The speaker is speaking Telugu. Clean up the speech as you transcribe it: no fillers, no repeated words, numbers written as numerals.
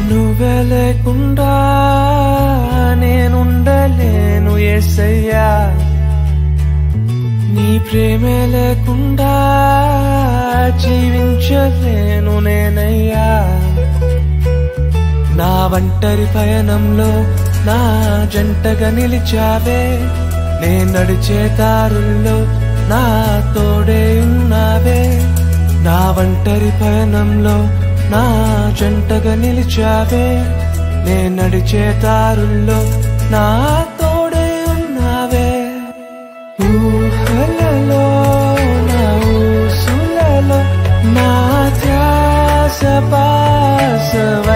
నువ్వే లేకుండా నేనుండలేను యేసయ్యా, నీ ప్రేమే లేకుండా జీవించలేను నేనయ్యా. నా ఒంటరి పయనంలో నా జంటగా నిలిచావే, నే నడిచే దారుల్లో నా తోడే ఉన్నావే. నా ఒంటరి పయనంలో నా జంటగా నిలిచావే, నే నడిచే దారుల్లో నా తోడే ఉన్నావే. ఊహలలో నా ఊసులలో నా ధ్యాస బాసవ